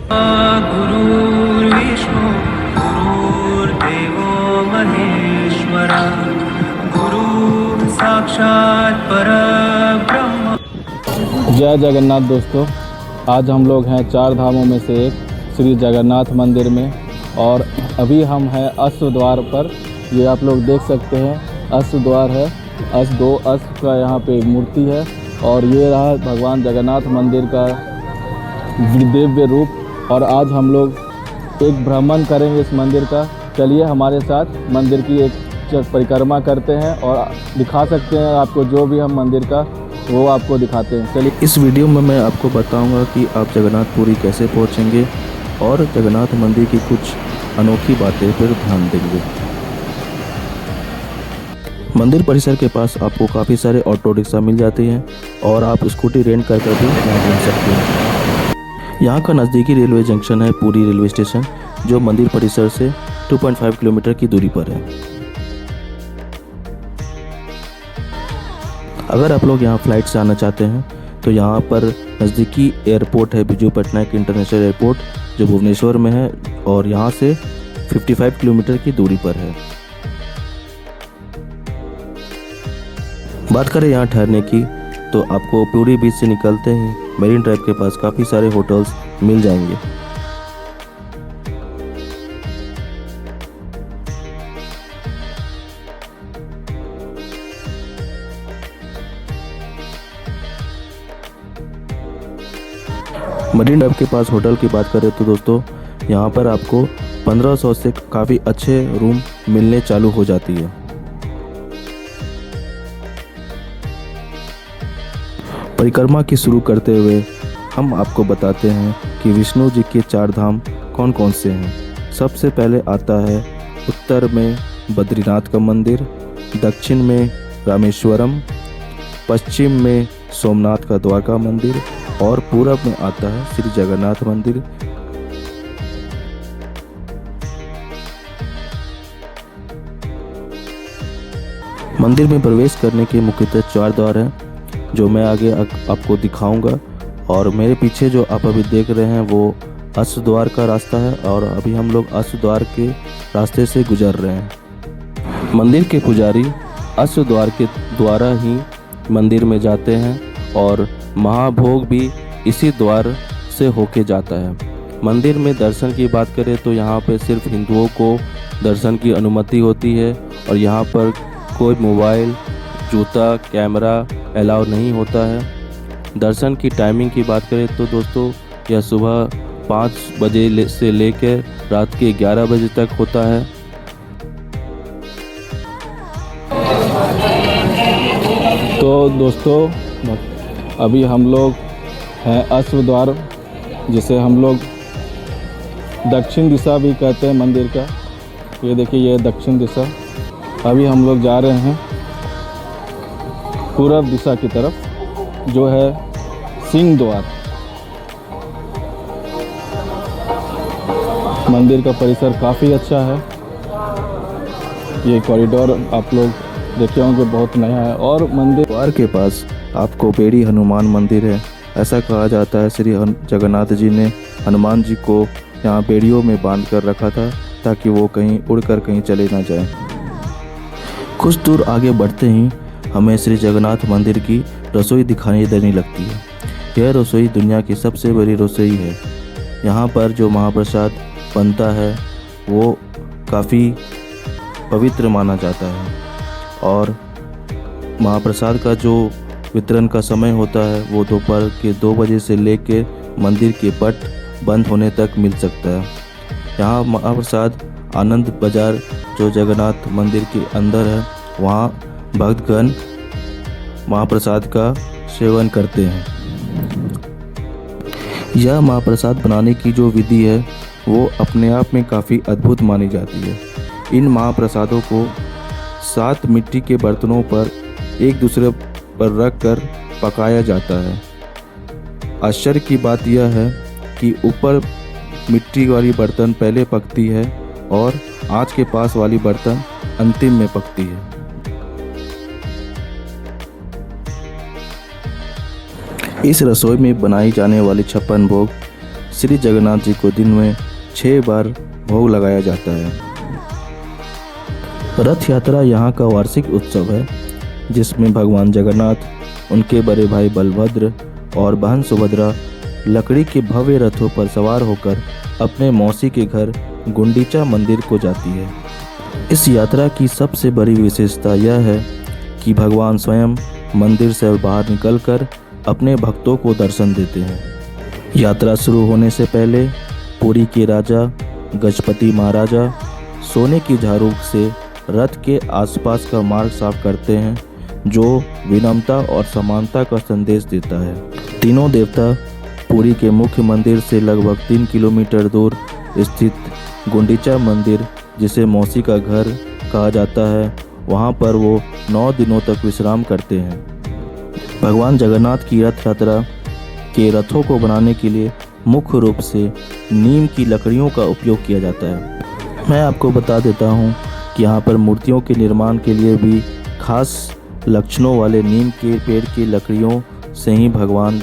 गुरुर्विष्णु गुरुर्देवो महेश्वरा गुरु साक्षात् परब्रह्म। जय जगन्नाथ दोस्तों, आज हम लोग हैं चार धामों में से एक श्री जगन्नाथ मंदिर में और अभी हम हैं अश्व द्वार पर। ये आप लोग देख सकते हैं अश्व द्वार है। दो अश्व का यहाँ पे मूर्ति है और ये रहा भगवान जगन्नाथ मंदिर का दिव्य रूप। और आज हम लोग एक भ्रमण करेंगे इस मंदिर का। चलिए हमारे साथ मंदिर की एक परिक्रमा करते हैं और दिखा सकते हैं आपको जो भी हम मंदिर का वो आपको दिखाते हैं। चलिए इस वीडियो में मैं आपको बताऊंगा कि आप जगन्नाथपुरी कैसे पहुंचेंगे और जगन्नाथ मंदिर की कुछ अनोखी बातें पर ध्यान देंगे। मंदिर परिसर के पास आपको काफ़ी सारे ऑटो रिक्शा मिल जाते हैं और आप स्कूटी रेंट कर भी यहाँ घूम सकते हैं। यहाँ का नज़दीकी रेलवे जंक्शन है पुरी रेलवे स्टेशन, जो मंदिर परिसर से 2.5 किलोमीटर की दूरी पर है। अगर आप लोग यहाँ फ्लाइट से आना चाहते हैं तो यहाँ पर नज़दीकी एयरपोर्ट है बिजू पटनायक इंटरनेशनल एयरपोर्ट, जो भुवनेश्वर में है और यहाँ से 55 किलोमीटर की दूरी पर है। बात करें यहाँ ठहरने की तो आपको पुरी बीच से निकलते ही मेरीन ड्राइव के पास काफ़ी सारे होटल्स मिल जाएंगे। मरीन ड्राइव के पास होटल की बात करें तो दोस्तों यहाँ पर आपको 1500 से काफ़ी अच्छे रूम मिलने चालू हो जाती है। परिक्रमा की शुरू करते हुए हम आपको बताते हैं कि विष्णु जी के चार धाम कौन कौन से हैं। सबसे पहले आता है उत्तर में बद्रीनाथ का मंदिर, दक्षिण में रामेश्वरम, पश्चिम में सोमनाथ का द्वारका मंदिर और पूरब में आता है श्री जगन्नाथ मंदिर। मंदिर में प्रवेश करने के मुख्यतः चार द्वार हैं, जो मैं आगे आपको दिखाऊंगा। और मेरे पीछे जो आप अभी देख रहे हैं वो अश्व द्वार का रास्ता है और अभी हम लोग अश्व द्वार के रास्ते से गुजर रहे हैं। मंदिर के पुजारी अश्व द्वार के द्वारा ही मंदिर में जाते हैं और महाभोग भी इसी द्वार से होके जाता है। मंदिर में दर्शन की बात करें तो यहाँ पे सिर्फ हिंदुओं को दर्शन की अनुमति होती है और यहाँ पर कोई मोबाइल, जूता, कैमरा अलाउ नहीं होता है। दर्शन की टाइमिंग की बात करें तो दोस्तों यह सुबह 5 बजे से लेकर रात के 11 बजे तक होता है। तो दोस्तों अभी हम लोग हैं अश्व द्वार, जिसे हम लोग दक्षिण दिशा भी कहते हैं मंदिर का। ये देखिए ये दक्षिण दिशा। अभी हम लोग जा रहे हैं पूरब दिशा की तरफ, जो है सिंह द्वार। मंदिर का परिसर काफ़ी अच्छा है। ये कॉरिडोर आप लोग देखे होंगे बहुत नया है। और मंदिर द्वार के पास आपको बेड़ी हनुमान मंदिर है। ऐसा कहा जाता है श्री जगन्नाथ जी ने हनुमान जी को यहाँ बेड़ियों में बांध कर रखा था ताकि वो कहीं उड़कर कहीं चले ना जाए। कुछ दूर आगे बढ़ते ही हमें श्री जगन्नाथ मंदिर की रसोई दिखाई देने लगती है। यह रसोई दुनिया की सबसे बड़ी रसोई है। यहाँ पर जो महाप्रसाद बनता है वो काफ़ी पवित्र माना जाता है और महाप्रसाद का जो वितरण का समय होता है वो दोपहर के 2 बजे से लेकर मंदिर के पट बंद होने तक मिल सकता है। यहाँ महाप्रसाद आनंद बाजार जो जगन्नाथ मंदिर के अंदर है, वहाँ भक्तगण महाप्रसाद का सेवन करते हैं। यह महाप्रसाद बनाने की जो विधि है वो अपने आप में काफ़ी अद्भुत मानी जाती है। इन महाप्रसादों को 7 मिट्टी के बर्तनों पर एक दूसरे पर रख कर पकाया जाता है। आश्चर्य की बात यह है कि ऊपर मिट्टी वाली बर्तन पहले पकती है और आँच के पास वाली बर्तन अंतिम में पकती है। इस रसोई में बनाई जाने वाली 56 भोग श्री जगन्नाथ जी को दिन में 6 बार भोग लगाया जाता है। रथ यात्रा यहाँ का वार्षिक उत्सव है, जिसमें भगवान जगन्नाथ, उनके बड़े भाई बलभद्र और बहन सुभद्रा लकड़ी के भव्य रथों पर सवार होकर अपने मौसी के घर गुंडीचा मंदिर को जाती है। इस यात्रा की सबसे बड़ी विशेषता यह है कि भगवान स्वयं मंदिर से बाहर निकलकर अपने भक्तों को दर्शन देते हैं। यात्रा शुरू होने से पहले पुरी के राजा गजपति महाराजा सोने की झाड़ू से रथ के आसपास का मार्ग साफ करते हैं, जो विनम्रता और समानता का संदेश देता है। तीनों देवता पुरी के मुख्य मंदिर से लगभग 3 किलोमीटर दूर स्थित गुंडीचा मंदिर, जिसे मौसी का घर कहा जाता है, वहां पर वो 9 दिनों तक विश्राम करते हैं। भगवान जगन्नाथ की रथ यात्रा के रथों को बनाने के लिए मुख्य रूप से नीम की लकड़ियों का उपयोग किया जाता है। मैं आपको बता देता हूँ कि यहाँ पर मूर्तियों के निर्माण के लिए भी खास लक्षणों वाले नीम के पेड़ की लकड़ियों से ही भगवान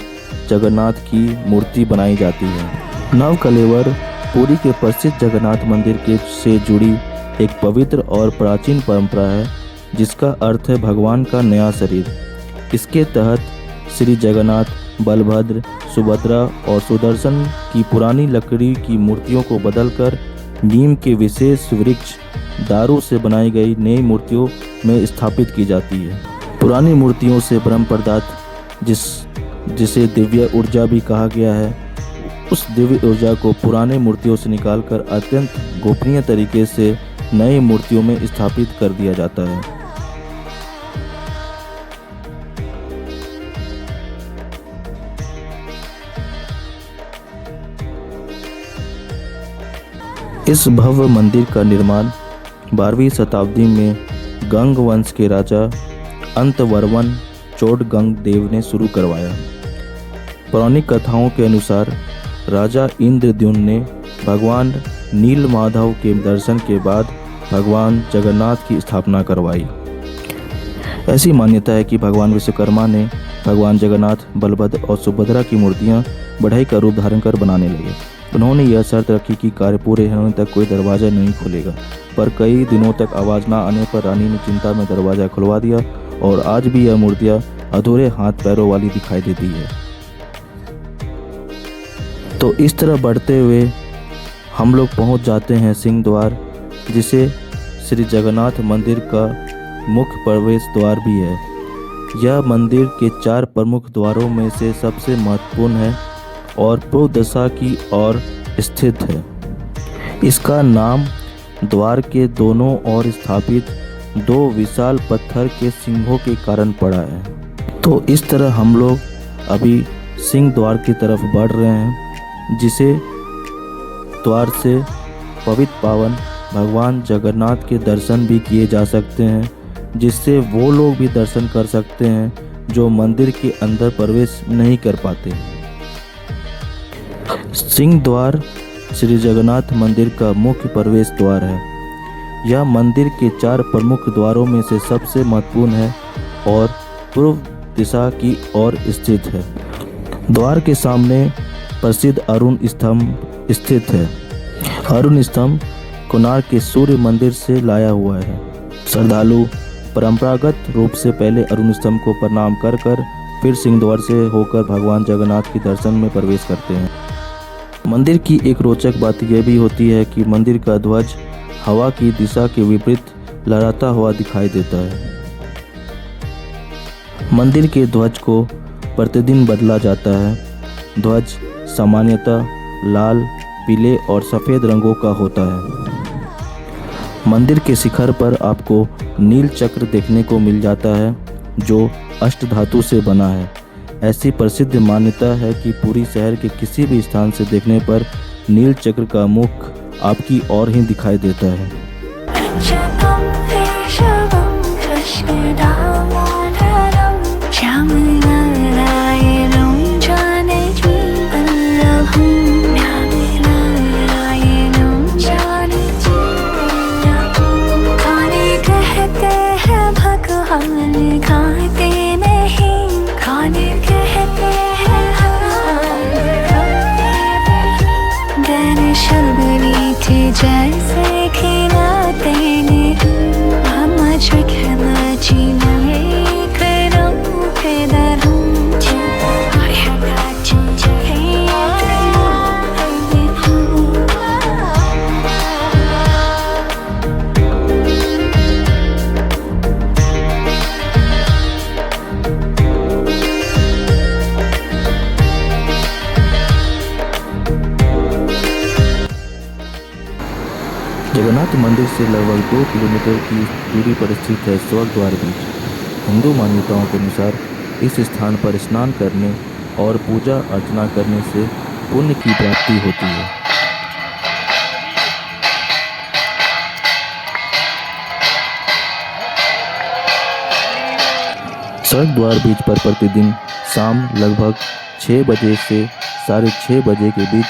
जगन्नाथ की मूर्ति बनाई जाती है। नव कलेवर पुरी के प्रसिद्ध जगन्नाथ मंदिर के से जुड़ी एक पवित्र और प्राचीन परंपरा है, जिसका अर्थ है भगवान का नया शरीर। इसके तहत श्री जगन्नाथ, बलभद्र, सुभद्रा और सुदर्शन की पुरानी लकड़ी की मूर्तियों को बदलकर नीम के विशेष वृक्ष दारू से बनाई गई नई मूर्तियों में स्थापित की जाती है। पुरानी मूर्तियों से ब्रह्म पदार्थ जिसे दिव्य ऊर्जा भी कहा गया है, उस दिव्य ऊर्जा को पुराने मूर्तियों से निकालकर अत्यंत गोपनीय तरीके से नई मूर्तियों में स्थापित कर दिया जाता है। इस भव्य मंदिर का निर्माण 12वीं शताब्दी में गंग वंश के राजा अंतवर्मन चोडगंग देव ने शुरू करवाया। पौराणिक कथाओं के अनुसार राजा इंद्रद्युम्न ने भगवान नीलमाधव के दर्शन के बाद भगवान जगन्नाथ की स्थापना करवाई। ऐसी मान्यता है कि भगवान विश्वकर्मा ने भगवान जगन्नाथ, बलभद्र और सुभद्रा की मूर्तियां बढ़ई का रूप धारण कर बनाने लगे। उन्होंने यह शर्त रखी कि कार्य पूरे होने तक कोई दरवाज़ा नहीं खुलेगा, पर कई दिनों तक आवाज़ न आने पर रानी ने चिंता में दरवाज़ा खुलवा दिया और आज भी यह मूर्तियां अधूरे हाथ पैरों वाली दिखाई देती है। तो इस तरह बढ़ते हुए हम लोग पहुंच जाते हैं सिंह द्वार, जिसे श्री जगन्नाथ मंदिर का मुख्य प्रवेश द्वार भी है। यह मंदिर के 4 प्रमुख द्वारों में से सबसे महत्वपूर्ण है और पूर्व दिशा की ओर स्थित है। इसका नाम द्वार के दोनों ओर स्थापित 2 विशाल पत्थर के सिंहों के कारण पड़ा है। तो इस तरह हम लोग अभी सिंह द्वार की तरफ बढ़ रहे हैं, जिसे द्वार से पवित्र पावन भगवान जगन्नाथ के दर्शन भी किए जा सकते हैं, जिससे वो लोग भी दर्शन कर सकते हैं जो मंदिर के अंदर प्रवेश नहीं कर पाते। सिंह द्वार श्री जगन्नाथ मंदिर का मुख्य प्रवेश द्वार है। यह मंदिर के 4 प्रमुख द्वारों में से सबसे महत्वपूर्ण है और पूर्व दिशा की ओर स्थित है। द्वार के सामने प्रसिद्ध अरुण स्तंभ स्थित है। अरुण स्तंभ कोणार्क के सूर्य मंदिर से लाया हुआ है। श्रद्धालु परंपरागत रूप से पहले अरुण स्तंभ को प्रणाम कर फिर सिंह द्वार से होकर भगवान जगन्नाथ के दर्शन में प्रवेश करते हैं। मंदिर की एक रोचक बात यह भी होती है कि मंदिर का ध्वज हवा की दिशा के विपरीत लहराता हुआ दिखाई देता है। मंदिर के ध्वज को प्रतिदिन बदला जाता है। ध्वज सामान्यतः लाल, पीले और सफ़ेद रंगों का होता है। मंदिर के शिखर पर आपको नील चक्र देखने को मिल जाता है, जो अष्ट धातु से बना है। ऐसी प्रसिद्ध मान्यता है कि पूरी शहर के किसी भी स्थान से देखने पर नील चक्र का मुख आपकी ओर ही दिखाई देता है। मैंने शलगनी थी जैसे खिलाते ने हम चखना जीना करूं कदरूं I have got to Jagannath मंदिर से लगभग 2 किलोमीटर की दूरी पर स्थित है स्वर्ग द्वार बीच। हिंदू मान्यताओं के अनुसार इस स्थान पर स्नान करने और पूजा अर्चना करने से पुण्य की प्राप्ति होती है। स्वर्ग द्वार बीच पर प्रतिदिन शाम लगभग 6 बजे से 6:30 बजे के बीच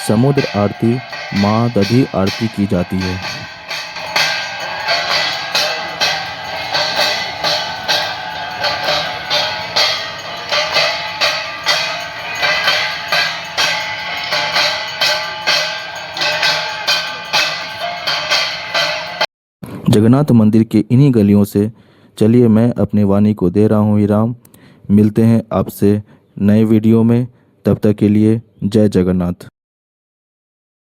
समुद्र आरती माँ दधी आरती की जाती है। जगन्नाथ मंदिर के इन्हीं गलियों से चलिए मैं अपने वाणी को दे रहा हूँ विराम। मिलते हैं आपसे नए वीडियो में, तब तक के लिए जय जगन्नाथ।